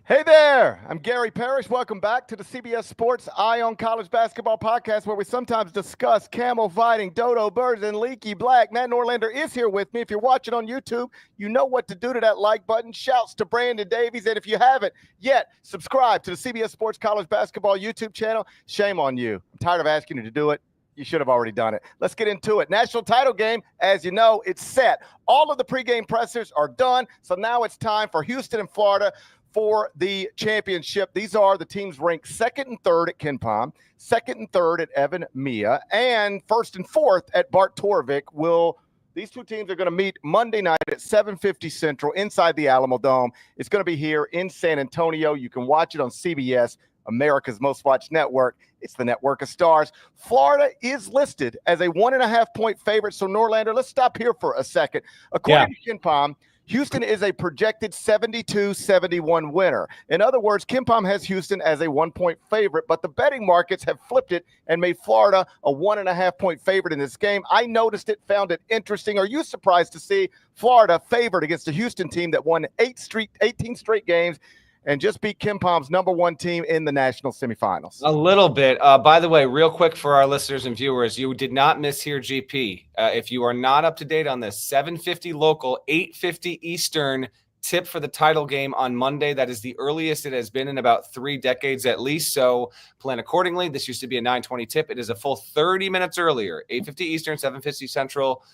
Hey there, I'm Gary Parrish. Welcome back to the CBS Sports Eye on College Basketball podcast, where we sometimes discuss camel fighting, dodo birds, and leaky black. Matt Norlander is here with me. If you're watching on YouTube, you know what to do to that like button. Shouts to Brandon Davies. And if you haven't yet, subscribe to the CBS Sports College Basketball YouTube channel. Shame on you. I'm tired of asking you to do it. You should have already done it. Let's get into it. National title game, as you know, it's set. All of the pregame pressers are done. So now it's time for Houston and Florida for the championship. These are the teams ranked second and third at KenPom, second and third at Evan Mia, and first and fourth at Bart Torvik. These two teams are going to meet Monday night at 7:50 Central inside the Alamo Dome. It's going to be here in San Antonio. You can watch it on CBS, America's most watched network. It's the network of stars. Florida is listed as a 1.5-point favorite. So, Norlander, let's stop here for a second. According to KenPom, Houston is a projected 72-71 winner. In other words, KenPom has Houston as a 1-point favorite, but the betting markets have flipped it and made Florida a 1.5-point favorite in this game. I noticed it, found it interesting. Are you surprised to see Florida favored against a Houston team that won 18 straight games and just beat KenPom's number one team in the national semifinals? A little bit. By the way, real quick for our listeners and viewers, you did not mishear GP. If you are not up to date on this, 7:50 local, 8:50 Eastern tip for the title game on Monday. That is the earliest it has been in about 3 decades at least. So plan accordingly. This used to be a 9:20 tip. It is a full 30 minutes earlier, 8:50 Eastern, 7:50 Central,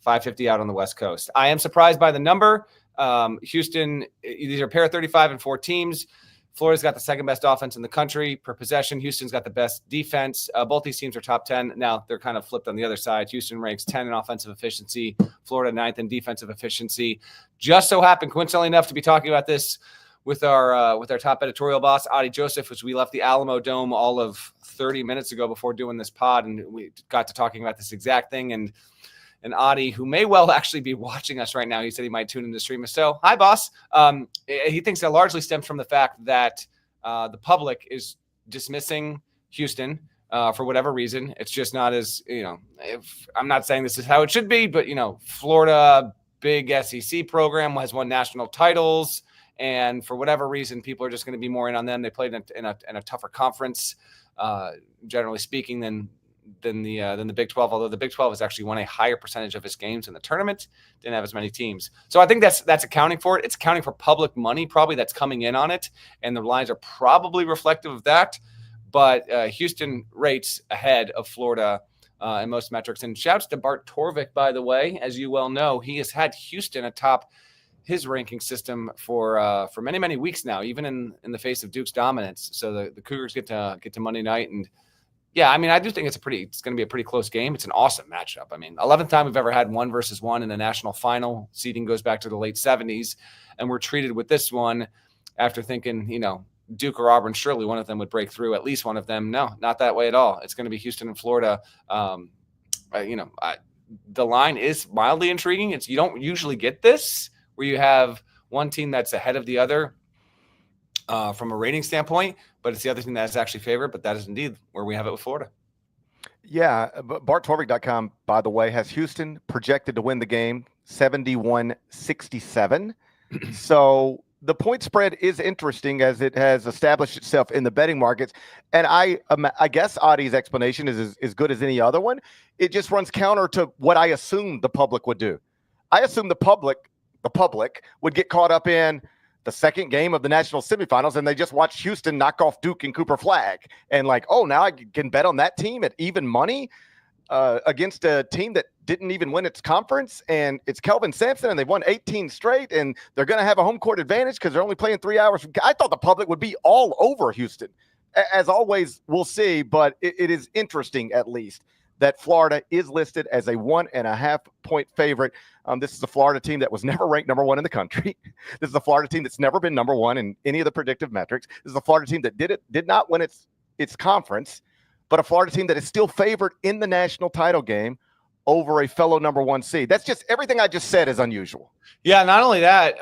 5:50 out on the West Coast. I am surprised by the number. Houston, these are a pair of 35-4 teams. Florida's got the second best offense in the country per possession. Houston's got the best defense. Both these teams are top 10. Now they're kind of flipped on the other side. Houston ranks 10 in offensive efficiency. Florida 9th in defensive efficiency. Just so happened, coincidentally enough, to be talking about this with our top editorial boss, Adi Joseph, which we left the Alamo Dome all of 30 minutes ago before doing this pod, and we got to talking about this exact thing. And Adi, who may well actually be watching us right now, he said he might tune in to stream. So, hi, boss. He thinks that largely stems from the fact that the public is dismissing Houston for whatever reason. It's just not as, I'm not saying this is how it should be, but, Florida, big SEC program, has won national titles. And for whatever reason, people are just going to be more in on them. They played in a tougher conference, generally speaking, than the Big 12, although the Big 12 has actually won a higher percentage of its games in the tournament, didn't have as many teams. So I think that's accounting for it. It's accounting for public money probably that's coming in on it, and the lines are probably reflective of that. But Houston rates ahead of Florida in most metrics. And shouts to Bart Torvik, by the way. As you well know, he has had Houston atop his ranking system for many, many weeks now, even in the face of Duke's dominance. So the Cougars get to Monday night, and yeah, I mean, I do think it's going to be a pretty close game. It's an awesome matchup. I mean, 11th time we've ever had 1 versus 1 in a national final. Seeding goes back to the late 70s, and we're treated with this one after thinking, Duke or Auburn, surely one of them would break through, at least one of them. No, not that way at all. It's going to be Houston and Florida. The line is mildly intriguing. You don't usually get this where you have one team that's ahead of the other from a rating standpoint, but it's the other thing that is actually favored. But that is indeed where we have it with Florida. Yeah, BartTorvik.com, by the way, has Houston projected to win the game 71-67. So the point spread is interesting as it has established itself in the betting markets. And I guess Adi's explanation is as good as any other one. It just runs counter to what I assumed the public would do. I assumed the public would get caught up in the second game of the national semifinals, and they just watched Houston knock off Duke and Cooper Flag. And now I can bet on that team at even money against a team that didn't even win its conference. And it's Kelvin Sampson, and they've won 18 straight, and they're going to have a home court advantage because they're only playing 3 hours. I thought the public would be all over Houston. As always, we'll see, but it is interesting at least that Florida is listed as a 1.5-point favorite. This is a Florida team that was never ranked number 1 in the country. This is a Florida team that's never been number 1 in any of the predictive metrics. This is a Florida team that did not win its conference, but a Florida team that is still favored in the national title game over a fellow number 1 seed. That's just everything I just said is unusual. Yeah, not only that,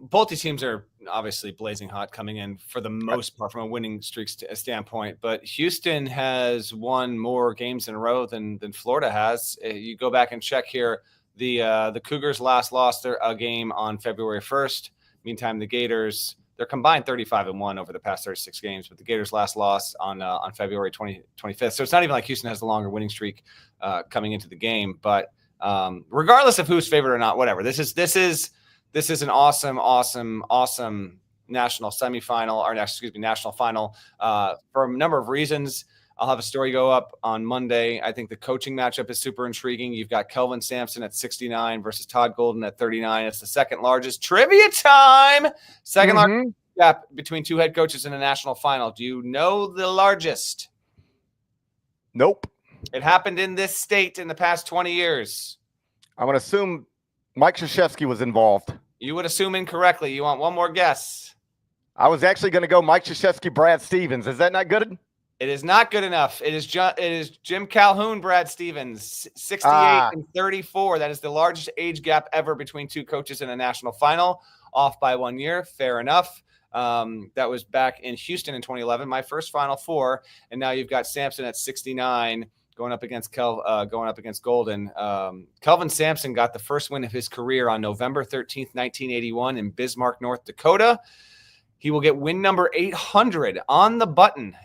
both these teams are obviously blazing hot coming in for the most part from a winning streak standpoint, but Houston has won more games in a row than Florida has. You go back and check here. The Cougars last lost a game on February 1st. Meantime, the Gators They're combined 35-1 over the past 36 games, but the Gators' last loss on February 25th. So it's not even like Houston has the longer winning streak coming into the game. But regardless of who's favored or not, whatever. This is an awesome national semifinal, or national final for a number of reasons. I'll have a story go up on Monday. I think the coaching matchup is super intriguing. You've got Kelvin Sampson at 69 versus Todd Golden at 39. It's the second largest trivia time. Second largest gap between two head coaches in a national final. Do you know the largest? Nope. It happened in this state in the past 20 years. I'm going to assume Mike Krzyzewski was involved. You would assume incorrectly. You want one more guess? I was actually going to go Mike Krzyzewski, Brad Stevens. Is that not good? It is not good enough. It is Jim Calhoun, Brad Stevens, 68 and 34. That is the largest age gap ever between two coaches in a national final, off by 1 year. Fair enough. That was back in Houston in 2011, my first Final Four. And now you've got Sampson at 69 going up against Golden. Kelvin Sampson got the first win of his career on November 13th, 1981 in Bismarck, North Dakota. He will get win number 800 on the button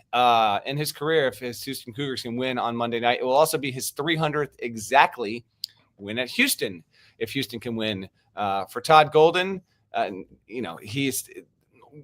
in his career if his Houston Cougars can win on Monday night. It will also be his 300th exactly win at Houston if Houston can win. For Todd Golden,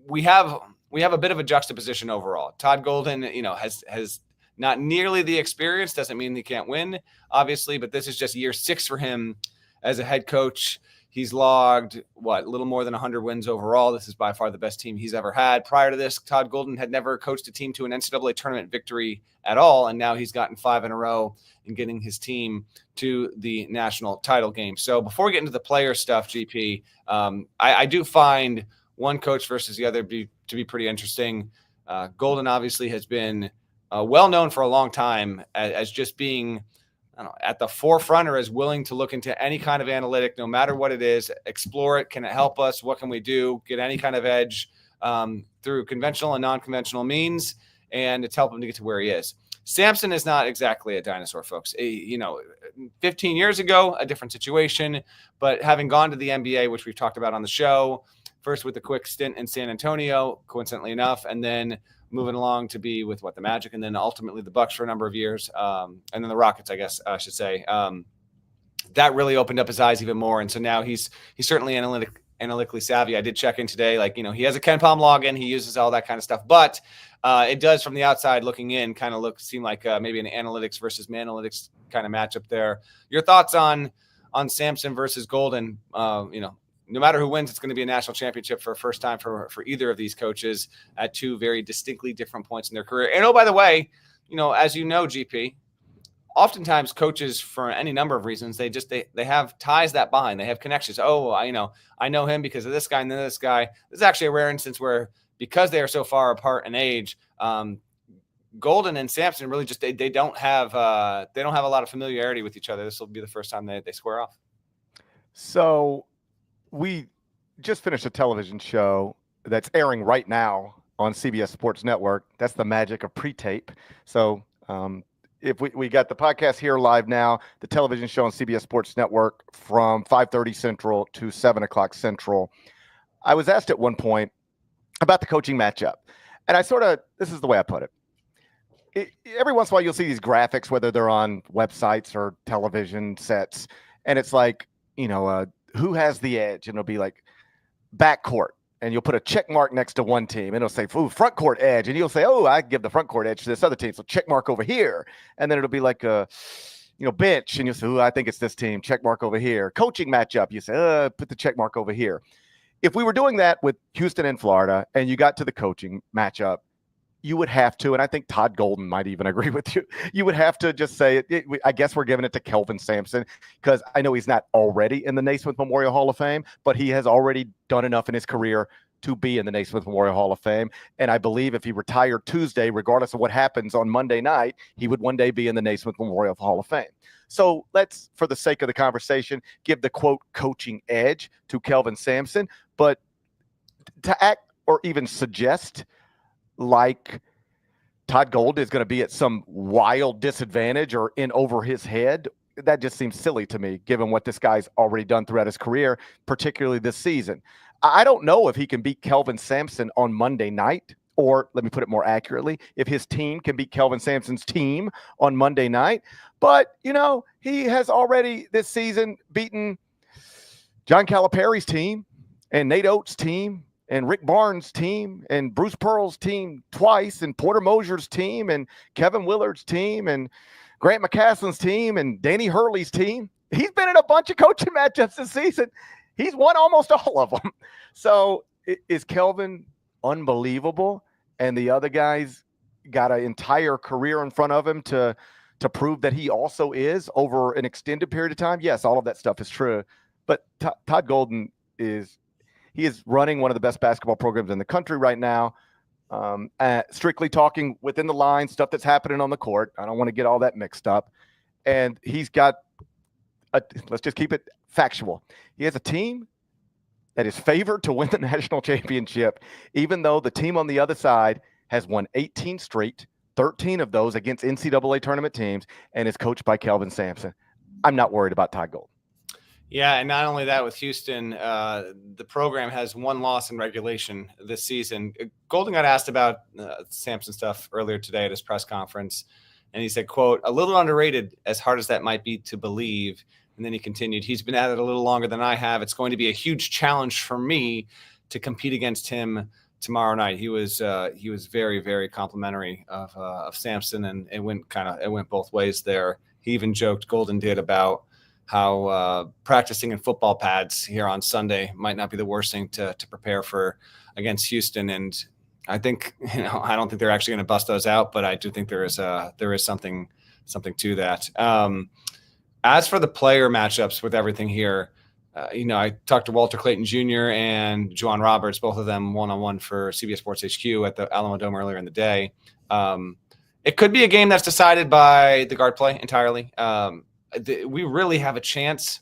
we have a bit of a juxtaposition overall. Todd Golden, has not nearly the experience. Doesn't mean he can't win, obviously, but this is just year 6 for him as a head coach. He's logged, a little more than 100 wins overall. This is by far the best team he's ever had. Prior to this, Todd Golden had never coached a team to an NCAA tournament victory at all, and now he's gotten 5 in a row in getting his team to the national title game. So before we get into the player stuff, GP, I do find one coach versus the other to be pretty interesting. Golden obviously has been well known for a long time as just being at the forefront, or as willing to look into any kind of analytic, no matter what it is, explore it. Can it help us? What can we do? Get any kind of edge through conventional and non-conventional means, and it's helped him to get to where he is. Sampson is not exactly a dinosaur, folks. 15 years ago, a different situation, but having gone to the NBA, which we've talked about on the show, first with a quick stint in San Antonio, coincidentally enough, and then moving along to be with the Magic, and then ultimately the Bucks for a number of years, and then the Rockets, I guess I should say. That really opened up his eyes even more, and so now he's certainly analytically savvy. I did check in today, he has a KenPom login, he uses all that kind of stuff, but it does, from the outside looking in, kind of seem like maybe an analytics versus manalytics kind of matchup there. Your thoughts on Sampson versus Golden? No matter who wins, it's going to be a national championship for a first time for either of these coaches at two very distinctly different points in their career. And, by the way, as you know, GP, oftentimes coaches, for any number of reasons, they have ties that bind. They have connections. Oh, I know him because of this guy and then this guy. This is actually a rare instance where, because they are so far apart in age, Golden and Sampson really just they don't have a lot of familiarity with each other. This will be the first time they square off. So we just finished a television show that's airing right now on CBS Sports Network. That's the magic of pre-tape. So if we got the podcast here live now, the television show on CBS Sports Network from 5:30 Central to 7 o'clock Central. I was asked at one point about the coaching matchup, and this is the way I put it. Every once in a while you'll see these graphics, whether they're on websites or television sets, and it's like, who has the edge? And it'll be like backcourt, and you'll put a check mark next to one team, and it'll say, front court edge. And you'll say, I give the front court edge to this other team. So check mark over here. And then it'll be like a, bench. And you'll say, I think it's this team, check mark over here. Coaching matchup. You say, put the check mark over here. If we were doing that with Houston and Florida, and you got to the coaching matchup, you would have to, and I think Todd Golden might even agree with you, you would have to just say, I guess we're giving it to Kelvin Sampson, because I know he's not already in the Naismith Memorial Hall of Fame, but he has already done enough in his career to be in the Naismith Memorial Hall of Fame. And I believe if he retired Tuesday, regardless of what happens on Monday night, he would one day be in the Naismith Memorial Hall of Fame. So let's, for the sake of the conversation, give the, quote, coaching edge to Kelvin Sampson. But to act or even suggest like Todd Golden is going to be at some wild disadvantage or in over his head, that just seems silly to me, given what this guy's already done throughout his career, particularly this season. I don't know if he can beat Kelvin Sampson on Monday night, or let me put it more accurately, if his team can beat Kelvin Sampson's team on Monday night. But, he has already this season beaten John Calipari's team and Nate Oates' team and Rick Barnes' team and Bruce Pearl's team twice and Porter Mosier's team and Kevin Willard's team and Grant McCaslin's team and Danny Hurley's team. He's been in a bunch of coaching matchups this season. He's won almost all of them. So is Kelvin unbelievable? And the other guys got an entire career in front of him to prove that he also is over an extended period of time? Yes, all of that stuff is true. But Todd Golden is running one of the best basketball programs in the country right now. Strictly talking within the line, stuff that's happening on the court. I don't want to get all that mixed up. And he's got let's just keep it factual. He has a team that is favored to win the national championship, even though the team on the other side has won 18 straight, 13 of those against NCAA tournament teams, and is coached by Kelvin Sampson. I'm not worried about Todd Golden. Yeah, and not only that, with Houston, the program has one loss in regulation this season. Golden got asked about Sampson stuff earlier today at his press conference, and he said, quote, "A little underrated, as hard as that might be to believe." And then he continued, "He's been at it a little longer than I have. It's going to be a huge challenge for me to compete against him tomorrow night." He was very, very complimentary of Sampson, and it went both ways there. He even joked, Golden did, about how practicing in football pads here on Sunday might not be the worst thing to prepare for against Houston. And I think, I don't think they're actually going to bust those out, but I do think there is something to that. As for the player matchups with everything here, I talked to Walter Clayton Jr. and Juwan Roberts, both of them one-on-one for CBS Sports HQ at the Alamo Dome earlier in the day. It could be a game that's decided by the guard play entirely. We really have a chance.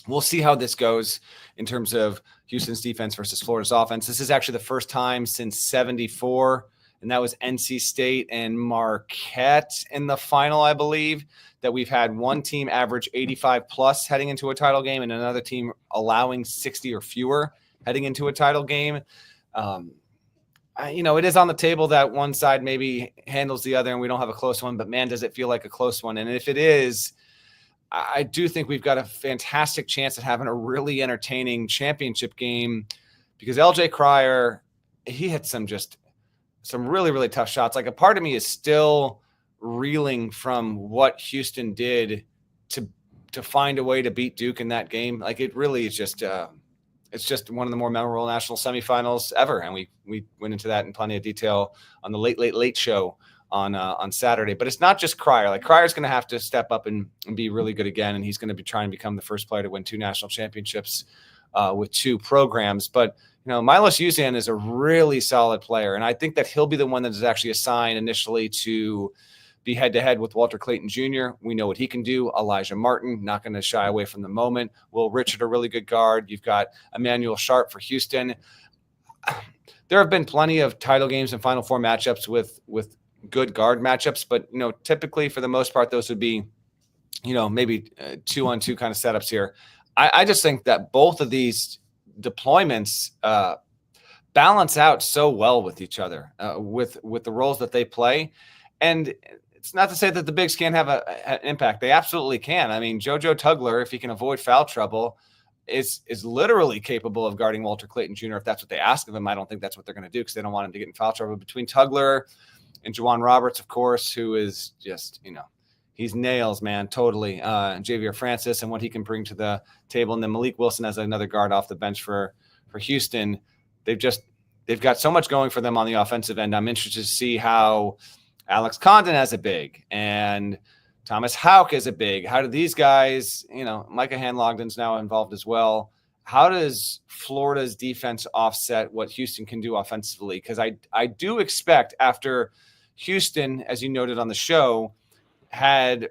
We'll see how this goes in terms of Houston's defense versus Florida's offense. This is actually the first time since '74, and that was NC State and Marquette in the final, I believe, that we've had one team average 85 plus heading into a title game and another team allowing 60 or fewer heading into a title game. It is on the table that one side maybe handles the other and we don't have a close one, but man, does it feel like a close one. And if it is, I do think we've got a fantastic chance at having a really entertaining championship game, because LJ Cryer, he hit some really, really tough shots. Like, a part of me is still reeling from what Houston did to find a way to beat Duke in that game. Like, it really is just it's just one of the more memorable national semifinals ever. And we went into that in plenty of detail on the Late Show on Saturday. But it's not just Cryer. Like, Cryer's going to have to step up and be really good again, and he's going to be trying to become the first player to win 2 national championships with 2 programs. But Milos Uzan is a really solid player, and I think that he'll be the one that is actually assigned initially to be head-to-head with Walter Clayton Jr. We know what he can do. Elijah Martin, not going to shy away from the moment. Will Richard, a really good guard. You've got Emmanuel Sharp for Houston. There have been plenty of title games and Final Four matchups with good guard matchups, but typically for the most part, those would be, maybe 2-on-2 kind of setups here. I just think that both of these deployments balance out so well with each other, with the roles that they play. And it's not to say that the bigs can't have an impact. They absolutely can. I mean, JoJo Tugler, if he can avoid foul trouble, is literally capable of guarding Walter Clayton Jr. if that's what they ask of him. I don't think that's what they're going to do, because they don't want him to get in foul trouble. Between Tugler and Juwan Roberts, of course, who is just, he's nails, man, totally. Javier Francis and what he can bring to the table. And then Malik Wilson as another guard off the bench for Houston. They've got so much going for them on the offensive end. I'm interested to see how Alex Condon has a big and Thomas Houck is a big. How do these guys, Micah Hand-Logden's now involved as well. How does Florida's defense offset what Houston can do offensively? Because I do expect, after Houston, as you noted on the show, had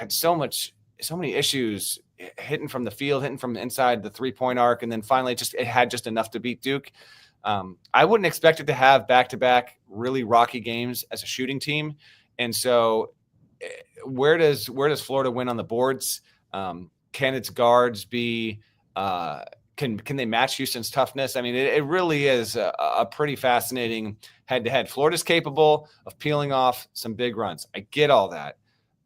so many issues hitting from the field, hitting from inside the 3-point arc, and then finally it had just enough to beat Duke. I wouldn't expect it to have back-to-back really rocky games as a shooting team. And so where does Florida win on the boards? Can its guards be can they match Houston's toughness? I mean, it really is a pretty fascinating head-to-head. Florida's capable of peeling off some big runs. I get all that.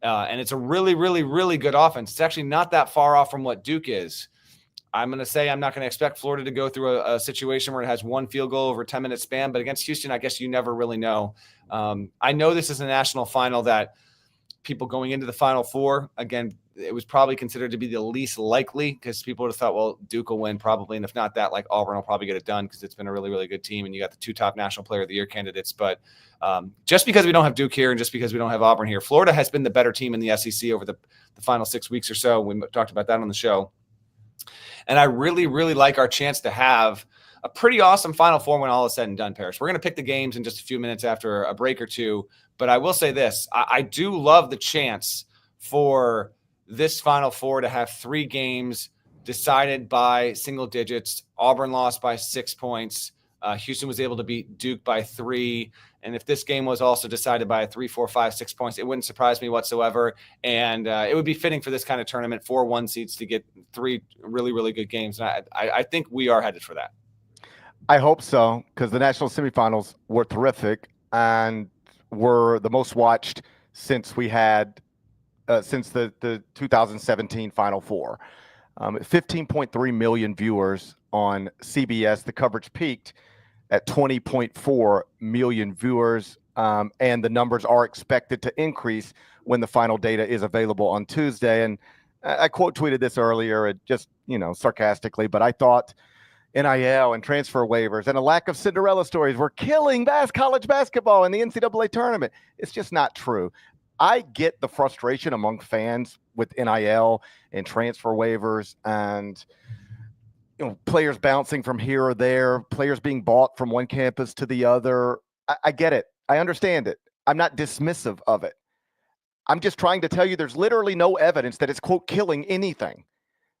And it's a really, really, really good offense. It's actually not that far off from what Duke is. I'm going to say I'm not going to expect Florida to go through a situation where it has one field goal over a 10-minute span, but against Houston, I guess you never really know. I know this is a national final that people going into the Final Four, again, it was probably considered to be the least likely because people would have thought, well, Duke will win probably. And if not that, like Auburn will probably get it done because it's been a really, really good team. And you got the 2 top National Player of the Year candidates. But just because we don't have Duke here and just because we don't have Auburn here, Florida has been the better team in the SEC over the final 6 weeks or so. We talked about that on the show. And I really, really like our chance to have a pretty awesome Final Four when all is said and done, Parrish. We're going to pick the games in just a few minutes after a break or two. But I will say this. I do love the chance for this Final Four to have 3 games decided by single digits. Auburn lost by 6 points. Houston was able to beat Duke by 3. And if this game was also decided by 3, 4, 5, 6 points, it wouldn't surprise me whatsoever. And it would be fitting for this kind of tournament for 1 seeds to get 3 really, really good games. And I think we are headed for that. I hope so, because the national semifinals were terrific and were the most watched since we had since the 2017 Final Four. 15.3 million viewers on CBS. The coverage peaked at 20.4 million viewers, and the numbers are expected to increase when the final data is available on Tuesday. And I quote tweeted this earlier, just sarcastically, but I thought NIL and transfer waivers and a lack of Cinderella stories were killing college basketball in the NCAA tournament. It's just not true. I get the frustration among fans with NIL and transfer waivers and players bouncing from here or there, players being bought from one campus to the other. I get it. I understand it. I'm not dismissive of it. I'm just trying to tell you there's literally no evidence that it's, quote, killing anything.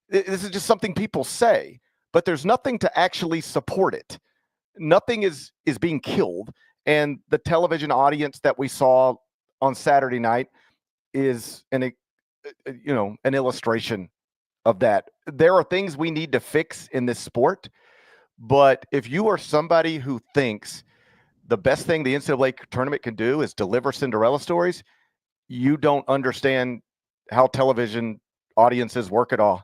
This is just something people say, but there's nothing to actually support it. Nothing is being killed. And the television audience that we saw on Saturday night is an illustration of that. There are things we need to fix in this sport, but if you are somebody who thinks the best thing the NCAA tournament can do is deliver Cinderella stories, you don't understand how television audiences work at all.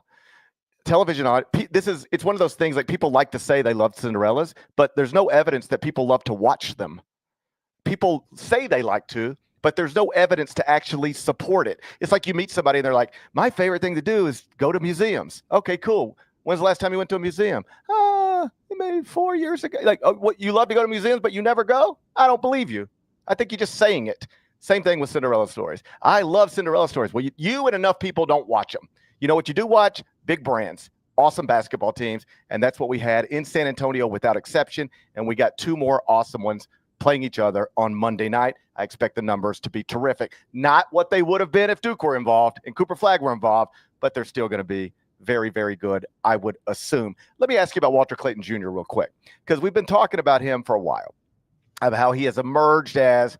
It's one of those things, like, people like to say they love Cinderellas, but there's no evidence that people love to watch them. People say they like to, but there's no evidence to actually support it. It's like you meet somebody and they're like, my favorite thing to do is go to museums. Okay, cool. When's the last time you went to a museum? Maybe 4 years ago. Like, what, you love to go to museums, but you never go? I don't believe you. I think you're just saying it. Same thing with Cinderella stories. I love Cinderella stories. Well, you and enough people don't watch them. You know what you do watch? Big brands, awesome basketball teams, and that's what we had in San Antonio without exception, and we got 2 more awesome ones playing each other on Monday night. I expect the numbers to be terrific. Not what they would have been if Duke were involved and Cooper Flagg were involved, but they're still going to be very, very good, I would assume. Let me ask you about Walter Clayton Jr. real quick, because we've been talking about him for a while, of how he has emerged as,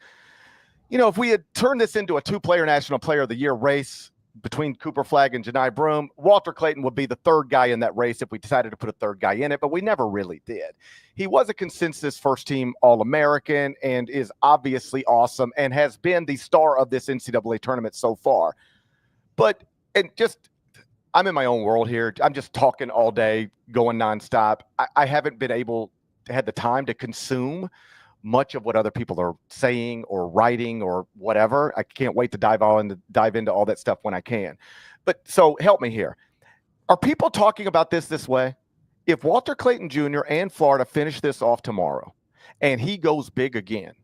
if we had turned this into a 2-player National Player of the Year race between Cooper Flagg and Johni Broome, Walter Clayton would be the 3rd guy in that race if we decided to put a 3rd guy in it, but we never really did. He was a consensus first-team All-American and is obviously awesome and has been the star of this NCAA tournament so far. I'm in my own world here. I'm just talking all day, going nonstop. I haven't been had the time to consume much of what other people are saying or writing or whatever. I can't wait to dive into all that stuff when I can. But so help me here. Are people talking about this way? If Walter Clayton Jr. and Florida finish this off tomorrow and he goes big again,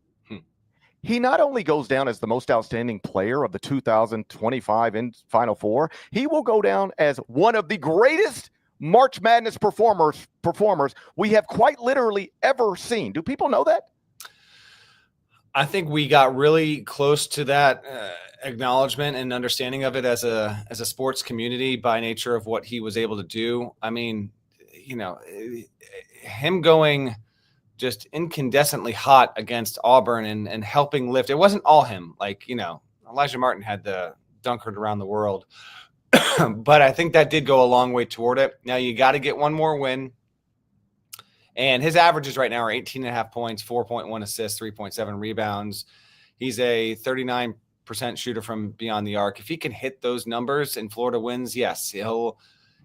he not only goes down as the most outstanding player of the 2025 in Final Four, he will go down as one of the greatest March Madness performers we have quite literally ever seen. Do people know that? I think we got really close to that acknowledgement and understanding of it as a sports community by nature of what he was able to do. I mean, him going just incandescently hot against Auburn and helping lift. It wasn't all him. Like, Elijah Martin had the dunkered around the world. But I think that did go a long way toward it. Now you got to get one more win. And his averages right now are 18.5 points, 4.1 assists, 3.7 rebounds. He's a 39% shooter from beyond the arc. If he can hit those numbers and Florida wins, yes,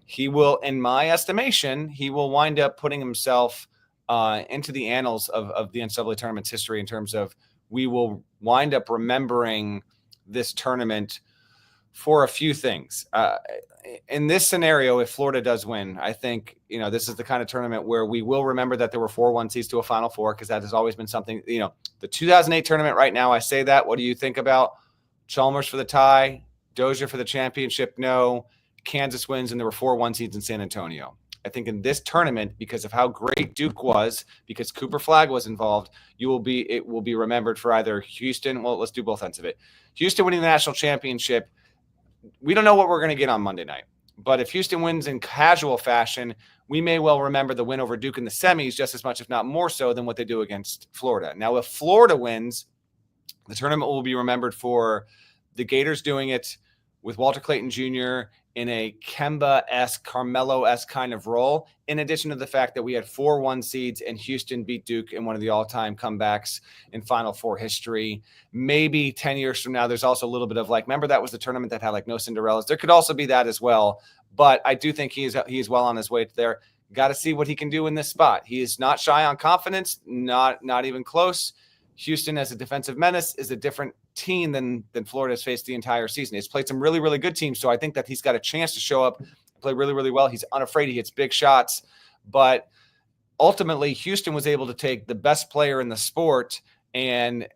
he will, in my estimation, he will wind up putting himself into the annals of the NCAA tournament's history in terms of we will wind up remembering this tournament for a few things. In this scenario, if Florida does win, I think, this is the kind of tournament where we will remember that there were 4 1 seeds to a Final Four, because that has always been something, the 2008 tournament right now, I say that. What do you think about Chalmers for the tie, Dozier for the championship? No. Kansas wins, and there were 4 1 seeds in San Antonio. I think in this tournament, because of how great Duke was, because Cooper Flagg was involved, it will be remembered for either Houston. Well, let's do both ends of it. Houston winning the national championship. We don't know what we're going to get on Monday night, but if Houston wins in casual fashion, we may well remember the win over Duke in the semis just as much, if not more so, than what they do against Florida. Now, if Florida wins, the tournament will be remembered for the Gators doing it with Walter Clayton Jr. in a Kemba-esque, Carmelo-esque kind of role, in addition to the fact that we had 4 1 seeds and Houston beat Duke in one of the all-time comebacks in Final Four history. Maybe 10 years from now, there's also a little bit of remember that was the tournament that had no Cinderellas. There could also be that as well, but I do think he is well on his way there. Got to see what he can do in this spot. He is not shy on confidence, not even close. Houston as a defensive menace is a different team than Florida has faced the entire season. He's played some really, really good teams, so I think that he's got a chance to show up and play really, really well. He's unafraid. He hits big shots. But ultimately, Houston was able to take the best player in the sport and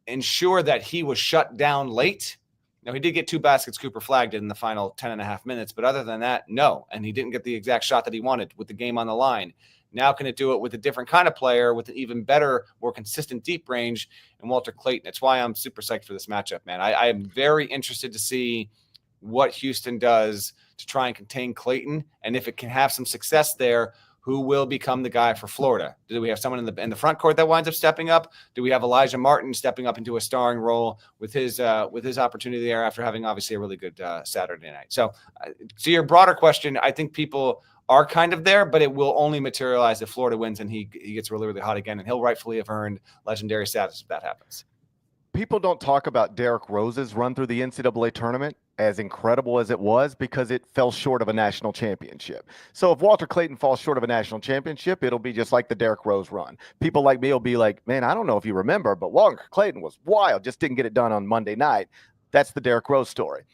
ensure that he was shut down late. Now, he did get 2 baskets Cooper Flagg did in the final 10.5 minutes, but other than that, no. And he didn't get the exact shot that he wanted with the game on the line. Now can it do it with a different kind of player with an even better, more consistent deep range and Walter Clayton? It's why I'm super psyched for this matchup, man. I am very interested to see what Houston does to try and contain Clayton, and if it can have some success there, who will become the guy for Florida? Do we have someone in the front court that winds up stepping up? Do we have Elijah Martin stepping up into a starring role with his opportunity there after having obviously a really good Saturday night? So to your broader question, I think people are kind of there, but it will only materialize if Florida wins and he gets really, really hot again, and he'll rightfully have earned legendary status if that happens. People don't talk about Derrick Rose's run through the NCAA tournament, as incredible as it was, because it fell short of a national championship. So if Walter Clayton falls short of a national championship, it'll be just like the Derrick Rose run. People like me will be like, man, I don't know if you remember, but Walter Clayton was wild, just didn't get it done on Monday night. That's the Derrick Rose story.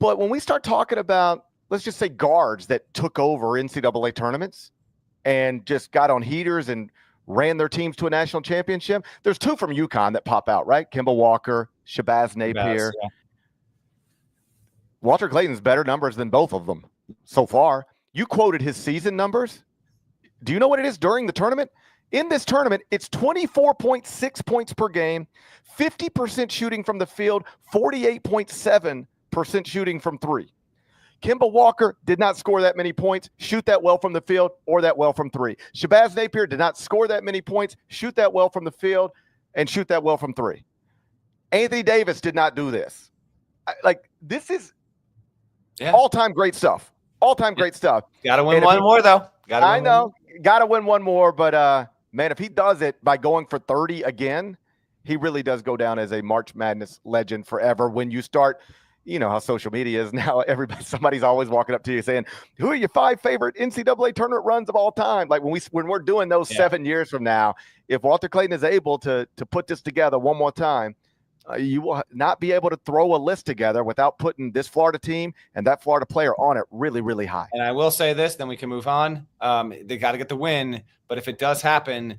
But when we start talking about, let's just say, guards that took over NCAA tournaments and just got on heaters and ran their teams to a national championship, there's 2 from UConn that pop out, right? Kemba Walker, Shabazz Napier. Yeah. Walter Clayton's better numbers than both of them so far. You quoted his season numbers. Do you know what it is during the tournament? In this tournament, it's 24.6 points per game, 50% shooting from the field, 48.7% shooting from 3. Kemba Walker did not score that many points, shoot that well from the field, or that well from 3. Shabazz Napier did not score that many points, shoot that well from the field, and shoot that well from 3. Anthony Davis did not do this. This is all-time great stuff. All-time great stuff. Got to win one more, though. I know. Got to win one more, but, man, if he does it by going for 30 again, he really does go down as a March Madness legend forever. When you start – you know how social media is now. Somebody's always walking up to you saying, who are your 5 favorite NCAA tournament runs of all time? Like when we're doing those 7 years from now, if Walter Clayton is able to put this together one more time, you will not be able to throw a list together without putting this Florida team and that Florida player on it really, really high. And I will say this, then we can move on. They got to get the win, but if it does happen,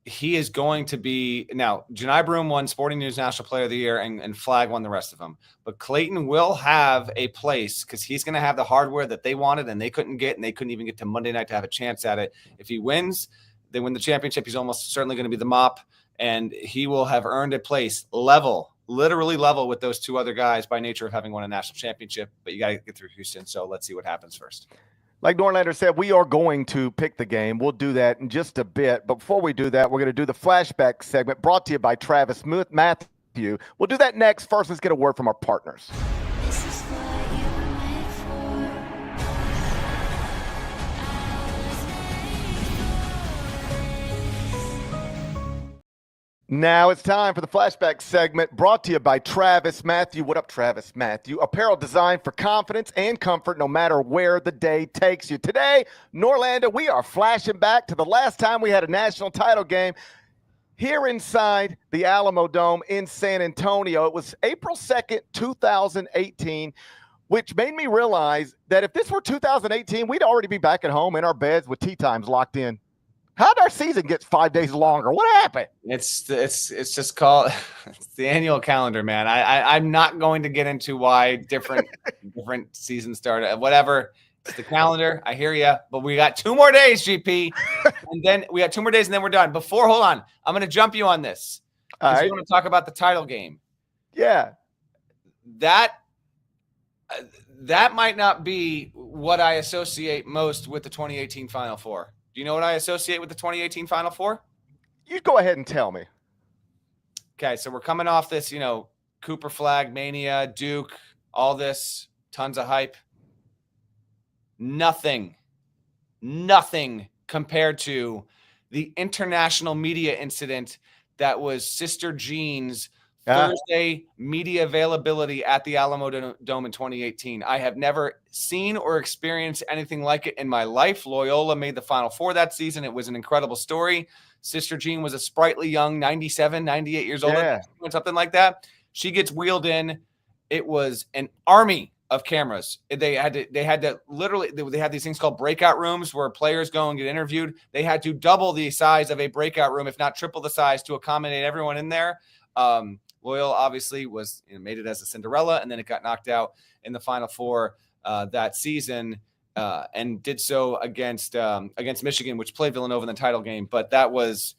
he is going to be – now, Janai Broome won Sporting News National Player of the Year, and Flagg won the rest of them. But Clayton will have a place because he's going to have the hardware that they wanted and they couldn't get, and they couldn't even get to Monday night to have a chance at it. If he wins, they win the championship. He's almost certainly going to be the mop, and he will have earned a place literally level with those 2 other guys by nature of having won a national championship. But you got to get through Houston, so let's see what happens first. Like Norlander said, we are going to pick the game. We'll do that in just a bit. But before we do that, we're going to do the flashback segment brought to you by TravisMathew. We'll do that next. First, let's get a word from our partners. This is what you were made for. Now it's time for the flashback segment brought to you by TravisMathew. What up, TravisMathew? Apparel designed for confidence and comfort no matter where the day takes you. Today, Norlander, we are flashing back to the last time we had a national title game here inside the Alamo Dome in San Antonio. It was April 2nd, 2018, which made me realize that if this were 2018, we'd already be back at home in our beds with tea times locked in. How'd our season get 5 days longer? What happened? It's just called it's the annual calendar, man. I'm not going to get into why different seasons started. Whatever. It's the calendar. I hear you. But we got 2 more days, GP. And then we got 2 more days and then we're done. Hold on. I'm going to jump you on this. Because we want to talk about the title game. Yeah. That might not be what I associate most with the 2018 Final Four. Do you know what I associate with the 2018 Final Four? You go ahead and tell me. Okay, so we're coming off this, Cooper Flag, Mania, Duke, all this, tons of hype. Nothing compared to the international media incident that was Sister Jean's Thursday media availability at the Alamo Dome in 2018. I have never seen or experienced anything like it in my life. Loyola made the Final Four that season. It was an incredible story. Sister Jean was a sprightly young 97, 98 years old, something like that. She gets wheeled in. It was an army of cameras. They had to literally, they had these things called breakout rooms where players go and get interviewed. They had to double the size of a breakout room, if not triple the size, to accommodate everyone in there. Loyola obviously made it as a Cinderella, and then it got knocked out in the Final Four that season, and did so against Michigan, which played Villanova in the title game. But that was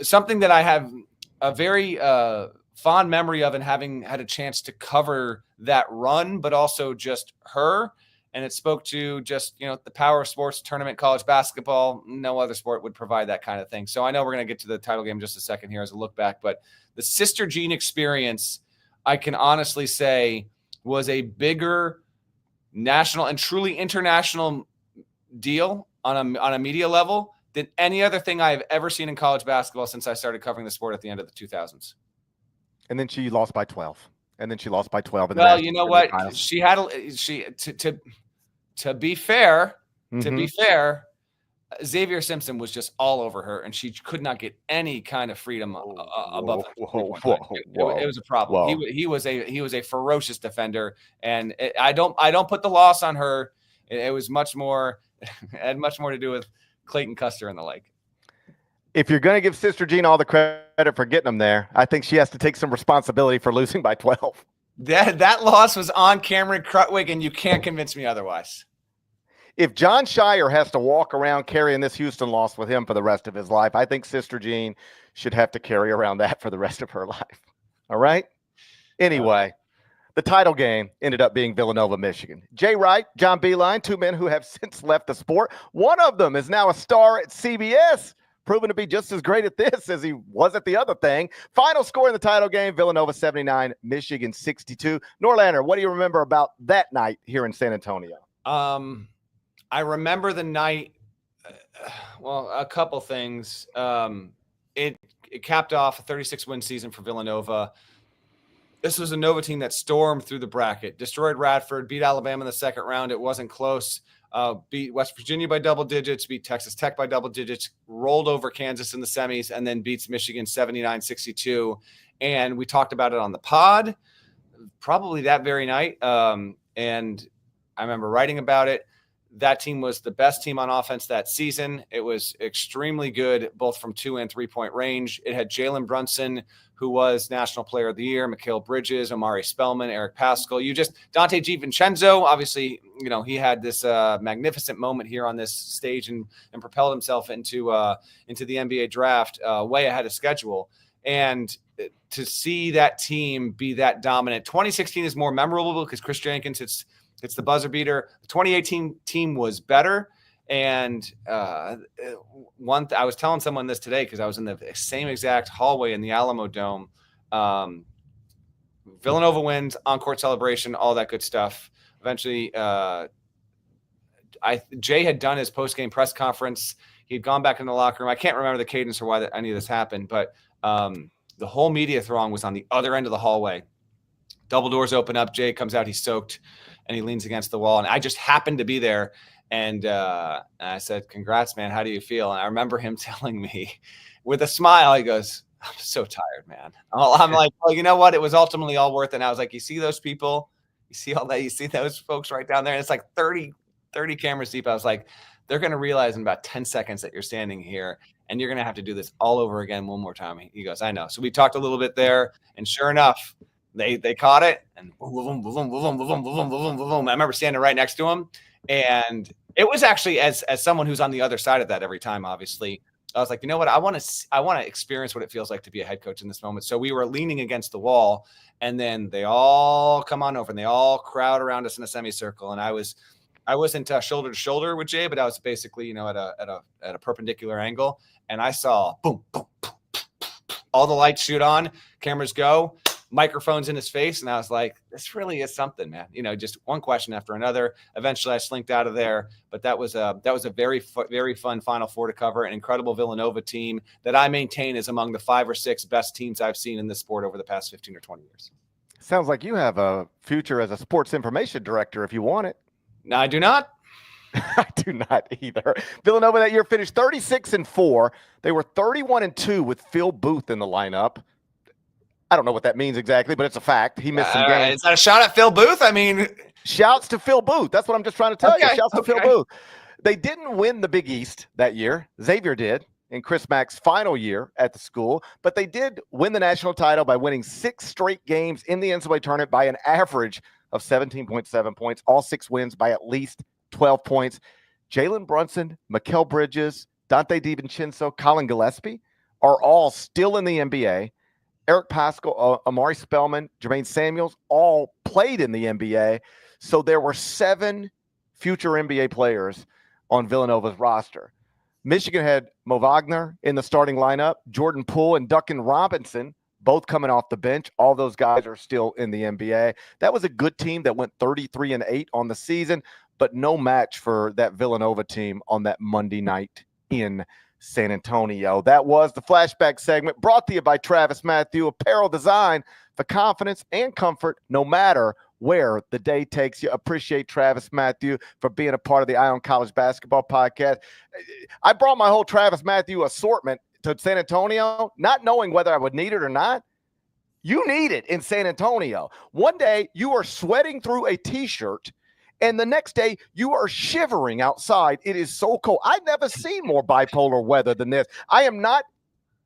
something that I have a very fond memory of, and having had a chance to cover that run, but also just her. And it spoke to just, the power of sports, tournament, college basketball. No other sport would provide that kind of thing. So I know we're going to get to the title game in just a second here as a look back, but the Sister Jean experience, I can honestly say, was a bigger national and truly international deal on a media level than any other thing I've ever seen in college basketball since I started covering the sport at the end of the 2000s. And then she lost by 12. And Well, you know what? She had to be fair, Xavier Simpson was just all over her, and she could not get any kind of freedom above that. It was a problem. He was a ferocious defender, and I don't put the loss on her. It was much more had much more to do with Clayton Custer and the like. If you're going to give Sister Jean all the credit for getting them there, I think she has to take some responsibility for losing by 12. That loss was on Cameron Krutwig, and you can't convince me otherwise. If John Shire has to walk around carrying this Houston loss with him for the rest of his life, I think Sister Jean should have to carry around that for the rest of her life. All right? Anyway, the title game ended up being Villanova, Michigan. Jay Wright, John Beilein, 2 men who have since left the sport. One of them is now a star at CBS, proven to be just as great at this as he was at the other thing. Final score in the title game, Villanova 79, Michigan 62. Norlander, what do you remember about that night here in San Antonio? I remember the night, a couple things. It capped off a 36-win season for Villanova. This was a Nova team that stormed through the bracket, destroyed Radford, beat Alabama in the second round. It wasn't close. Beat West Virginia by double digits, beat Texas Tech by double digits, rolled over Kansas in the semis, and then beats Michigan 79-62. And we talked about it on the pod probably that very night. And I remember writing about it. That team was the best team on offense that season. It was extremely good, both from 2 and 3-point range. It had Jalen Brunson, who was National Player of the Year, Mikal Bridges, Omari Spellman, Eric Paschal. Dante DiVincenzo, obviously, he had this magnificent moment here on this stage and propelled himself into the NBA draft way ahead of schedule. And to see that team be that dominant, 2016 is more memorable because Chris Jenkins, it's the buzzer beater. The 2018 team was better. And I was telling someone this today because I was in the same exact hallway in the Alamo Dome. Villanova wins, on-court celebration, all that good stuff. Eventually, Jay had done his post-game press conference. He'd gone back in the locker room. I can't remember the cadence or why any of this happened, but the whole media throng was on the other end of the hallway. Double doors open up. Jay comes out. He's soaked, and he leans against the wall. And I just happened to be there. And I said, "Congrats, man. How do you feel?" And I remember him telling me with a smile, he goes, "I'm so tired, man." I'm like, "Well, you know what? It was ultimately all worth it." And I was like, "You see those people? You see all that? You see those folks right down there? And it's like 30 cameras deep." I was like, "They're going to realize in about 10 seconds that you're standing here, and you're going to have to do this all over again one more time." He goes, "I know." So we talked a little bit there, and sure enough, they caught it, and boom, boom, boom, boom, boom, boom, boom, boom, boom. I remember standing right next to him, and it was actually as someone who's on the other side of that every time, obviously, I was like, you know what? I want to experience what it feels like to be a head coach in this moment. So we were leaning against the wall, and then they all come on over and they all crowd around us in a semicircle. And I wasn't shoulder to shoulder with Jay, but I was basically, at a perpendicular angle. And I saw boom, boom, boom, boom, boom, all the lights shoot on, cameras go, microphones in his face. And I was like, this really is something, man. Just one question after another. Eventually I slinked out of there, but that was a very, very fun Final Four to cover. An incredible Villanova team that I maintain is among the 5 or 6 best teams I've seen in this sport over the past 15 or 20 years. Sounds like you have a future as a sports information director if you want it. No, I do not. I do not either. Villanova that year finished 36-4. They were 31-2 with Phil Booth in the lineup. I don't know what that means exactly, but it's a fact. He missed some games. Is that a shot at Phil Booth? I mean, shouts to Phil Booth. That's what I'm just trying to tell you. Shouts to Phil Booth. They didn't win the Big East that year. Xavier did in Chris Mack's final year at the school, but they did win the national title by winning 6 straight games in the NCAA tournament by an average of 17.7 points, all 6 wins by at least 12 points. Jalen Brunson, Mikal Bridges, Dante DiVincenzo, Colin Gillespie are all still in the NBA. Eric Paschal, Amari Spellman, Jermaine Samuels all played in the NBA. So there were 7 future NBA players on Villanova's roster. Michigan had Mo Wagner in the starting lineup, Jordan Poole and Duncan Robinson both coming off the bench. All those guys are still in the NBA. That was a good team that went 33-8 on the season, but no match for that Villanova team on that Monday night in San Antonio. That was the Flashback segment brought to you by TravisMathew, apparel design for confidence and comfort no matter where the day takes you. Appreciate TravisMathew for being a part of the Eye on College Basketball podcast. I brought my whole TravisMathew assortment to San Antonio, not knowing whether I would need it or not. You need it in San Antonio. One day you are sweating through a t-shirt, and the next day you are shivering outside. It is so cold. I've never seen more bipolar weather than this. I am not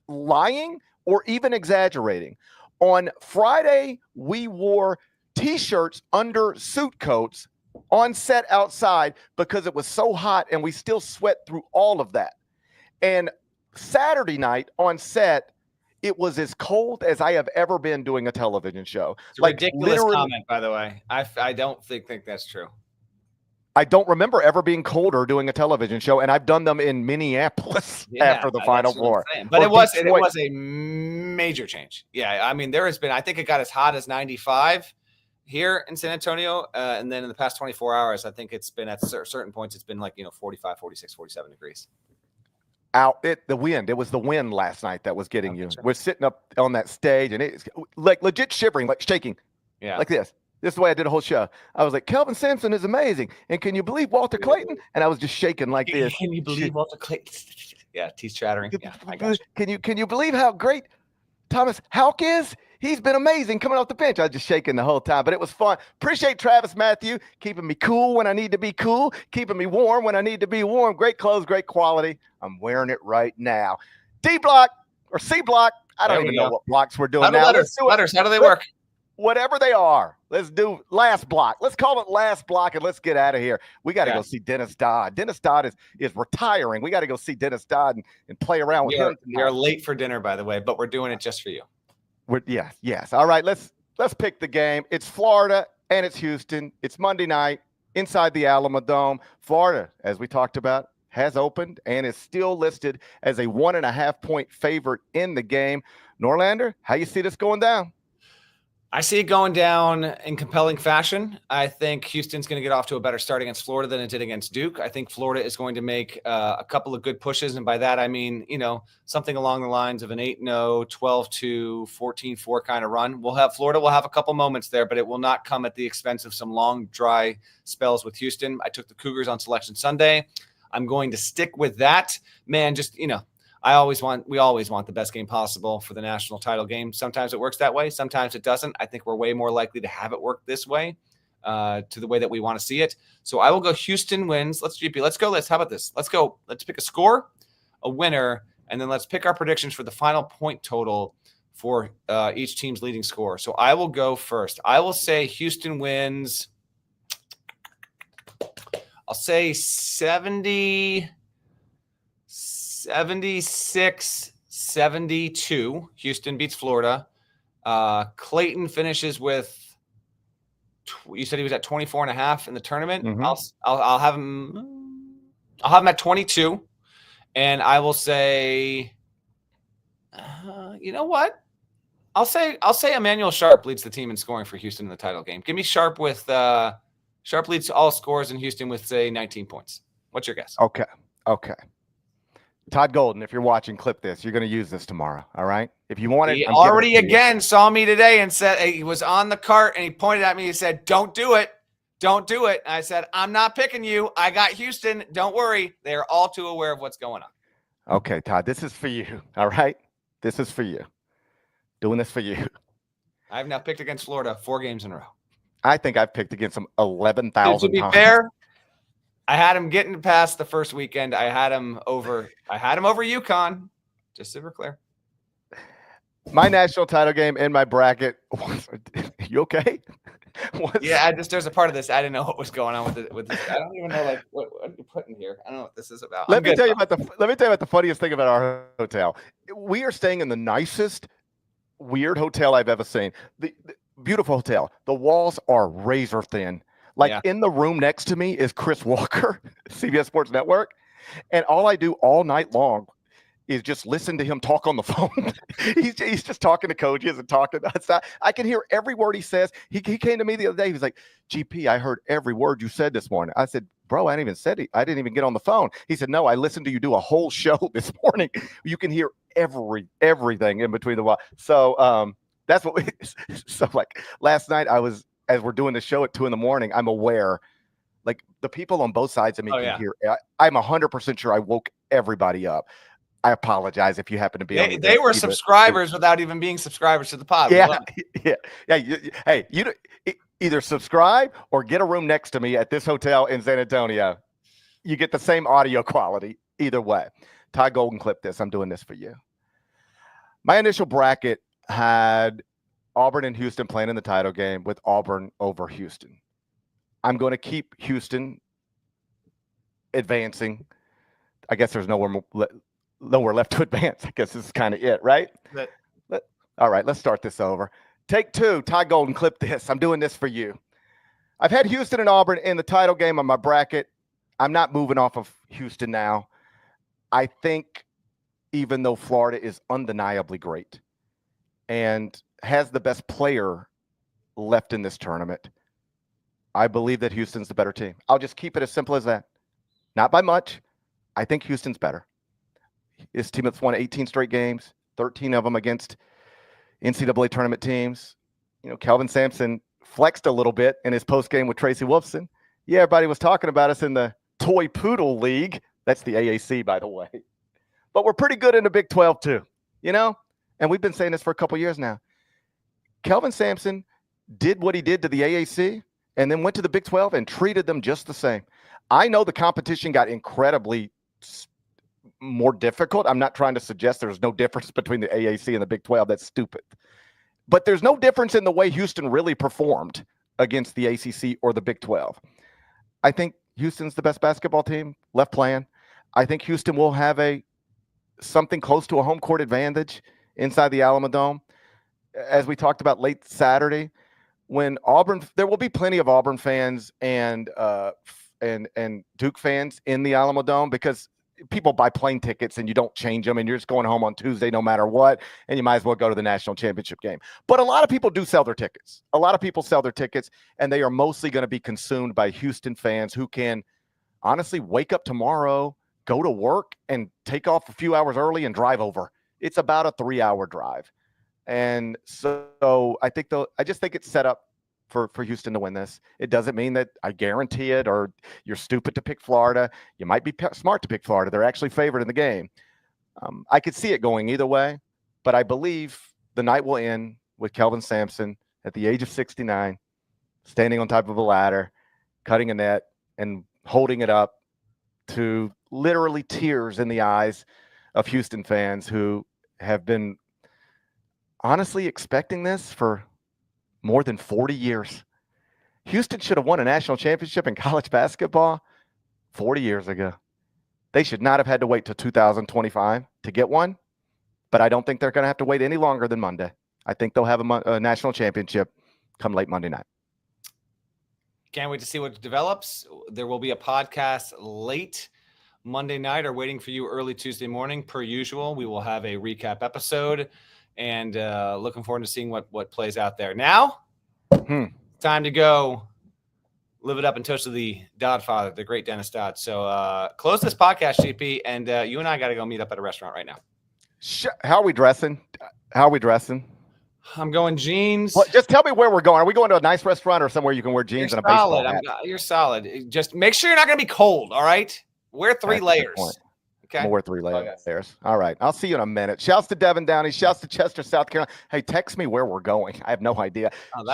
lying or even exaggerating. On Friday, we wore t-shirts under suit coats on set outside because it was so hot, and we still sweat through all of that. And Saturday night on set, it was as cold as I have ever been doing a television show. It's a ridiculous comment, by the way. I don't think that's true. I don't remember ever being colder doing a television show, and I've done them in Minneapolis after the Final Four. But it was a major change. Yeah, I mean, there has been, I think it got as hot as 95 here in San Antonio, and then in the past 24 hours, I think it's been at certain points, it's been like 45, 46, 47 degrees. The wind. It was the wind last night that was getting you. Sure. We're sitting up on that stage, and it's like legit shivering, like shaking, like this. This is the way I did a whole show. I was like, Kelvin Sampson is amazing. And can you believe Walter Clayton? And I was just shaking like this. Can you believe Walter Clayton? Yeah, teeth chattering. Yeah, I got you. Can you believe how great Thomas Houck is? He's been amazing coming off the bench. I was just shaking the whole time, but it was fun. Appreciate TravisMathew keeping me cool when I need to be cool, keeping me warm when I need to be warm. Great clothes, great quality. I'm wearing it right now. D block or C block. I don't even know what blocks we're doing now. Letters, how do they work? Whatever they are, let's do last block. Let's call it last block, and let's get out of here. We got to go see Dennis Dodd. Dennis Dodd is retiring. We got to go see Dennis Dodd and play around with him. We are late for dinner, by the way, but we're doing it just for you. Yes. All right, let's pick the game. It's Florida and it's Houston. It's Monday night inside the Alamo Dome. Florida, as we talked about, has opened and is still listed as a 1.5-point favorite in the game. Norlander, how you see this going down? I see it going down in compelling fashion. I think Houston's going to get off to a better start against Florida than it did against Duke. I think Florida is going to make a couple of good pushes. And by that, I mean, something along the lines of an 8-0, 12-2, 14-4 kind of run. Florida will have a couple moments there, but it will not come at the expense of some long, dry spells with Houston. I took the Cougars on Selection Sunday. I'm going to stick with that. Man, we always want the best game possible for the national title game. Sometimes it works that way. Sometimes it doesn't. I think we're way more likely to have it work this way, to the way that we want to see it. So I will go Houston wins. Let's go. How about this? Let's go. Let's pick a score, a winner, and then let's pick our predictions for the final point total for each team's leading score. So I will go first. I will say Houston wins. I'll say 76-72. Houston beats Florida. Clayton finishes with, you said he was at 24.5 in the tournament. Mm-hmm. I'll have him at 22. And I will say, you know what? I'll say Emmanuel Sharp leads the team in scoring for Houston in the title game. Give me Sharp with Sharp leads all scores in Houston with, say, 19 points. What's your guess? Okay. Todd Golden, if you're watching, clip this. You're going to use this tomorrow, all right? If you want it. He already again saw me today and said, he was on the cart and he pointed at me. He said, don't do it. Don't do it. And I said, I'm not picking you. I got Houston. Don't worry. They are all too aware of what's going on. Okay, Todd, this is for you, all right? This is for you. Doing this for you. I've now picked against Florida 4 games in a row. I think I've picked against them 11,000 times. To be fair, I had him getting past the first weekend. I had him over UConn, just so we're clear. My national title game in my bracket. You okay? Yeah, there's a part of this I didn't know what was going on with this. I don't even know what you put in here. I don't know what this is about. Let me tell you about the funniest thing about our hotel. We are staying in the nicest weird hotel I've ever seen. The beautiful hotel. The walls are razor thin. In the room next to me is Chris Walker, CBS Sports Network. And all I do all night long is just listen to him talk on the phone. he's just talking to coaches and talking. I can hear every word he says. He came to me the other day. He was like, GP, I heard every word you said this morning. I said, bro, I didn't even get on the phone. He said, no, I listened to you do a whole show this morning. You can hear everything in between the walls. So that's what last night as we're doing the show at 2 a.m, I'm aware, the people on both sides of me can hear. I'm 100% sure I woke everybody up. I apologize if you happen to be. They were subscribers without even being subscribers to the pod. Yeah. Hey, you either subscribe or get a room next to me at this hotel in San Antonio. You get the same audio quality either way. Todd Golden, clip this. I'm doing this for you. My initial bracket had Auburn and Houston playing in the title game with Auburn over Houston. I'm going to keep Houston advancing. I guess there's nowhere left to advance. I guess this is kind of it, right? All right, let's start this over. Take 2. Todd Golden, clip this. I'm doing this for you. I've had Houston and Auburn in the title game on my bracket. I'm not moving off of Houston now. I think even though Florida is undeniably great and has the best player left in this tournament, I believe that Houston's the better team. I'll just keep it as simple as that. Not by much. I think Houston's better. This team that's won 18 straight games, 13 of them against NCAA tournament teams. Kelvin Sampson flexed a little bit in his postgame with Tracy Wolfson. Yeah, everybody was talking about us in the Toy Poodle League. That's the AAC, by the way. But we're pretty good in the Big 12 too, And we've been saying this for a couple years now. Kelvin Sampson did what he did to the AAC and then went to the Big 12 and treated them just the same. I know the competition got incredibly more difficult. I'm not trying to suggest there's no difference between the AAC and the Big 12. That's stupid. But there's no difference in the way Houston really performed against the ACC or the Big 12. I think Houston's the best basketball team left playing. I think Houston will have something close to a home court advantage inside the Alamo Dome. As we talked about late Saturday, when there will be plenty of Auburn fans and Duke fans in the Alamo Dome because people buy plane tickets and you don't change them and you're just going home on Tuesday no matter what, and you might as well go to the national championship game. But a lot of people do sell their tickets. A lot of people sell their tickets, and they are mostly going to be consumed by Houston fans who can honestly wake up tomorrow, go to work, and take off a few hours early and drive over. It's about a 3-hour drive. And so I just think it's set up for Houston to win this. It doesn't mean that I guarantee it or you're stupid to pick Florida. You might be smart to pick Florida. They're actually favored in the game. I could see it going either way, but I believe the night will end with Kelvin Sampson at the age of 69, standing on top of a ladder, cutting a net, and holding it up to literally tears in the eyes of Houston fans who have been honestly expecting this for more than 40 years. Houston should have won a national championship in college basketball 40 years ago. They should not have had to wait till 2025 to get one, but I don't think they're going to have to wait any longer than Monday. I think they'll have a national championship come late Monday night. Can't wait to see what develops. There will be a podcast late Monday night or waiting for you early Tuesday morning. Per usual, we will have a recap episode. And looking forward to seeing what plays out there. Now, time to go live it up and toast to the Dodd father, the great Dennis Dodd. So close this podcast, GP, and you and I got to go meet up at a restaurant right now. How are we dressing? I'm going jeans. Well, just tell me where we're going. Are we going to a nice restaurant or somewhere you can wear jeans and a baseball hat? You're solid. Just make sure you're not going to be cold, all right? Wear 3 layers. Okay. More 3 layers. Okay. All right. I'll see you in a minute. Shouts to Devin Downey. Shouts to Chester, South Carolina. Hey, text me where we're going. I have no idea.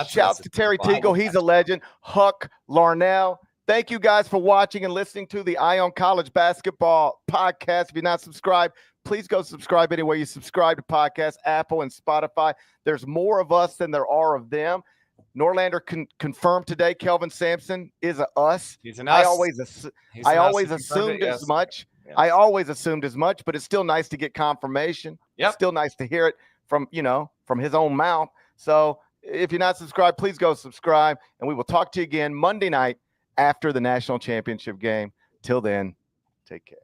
Shouts to Terry Teagle. He's a legend. Huck Larnell. Thank you guys for watching and listening to the Eye on College Basketball podcast. If you're not subscribed, please go subscribe anywhere you subscribe to podcasts, Apple and Spotify. There's more of us than there are of them. Norlander confirmed today Kelvin Sampson is a us. He's an us. I always assumed as much. Yes. I always assumed as much, but it's still nice to get confirmation. Yep. It's still nice to hear it from his own mouth. So if you're not subscribed, please go subscribe, and we will talk to you again Monday night after the national championship game. Till then, take care.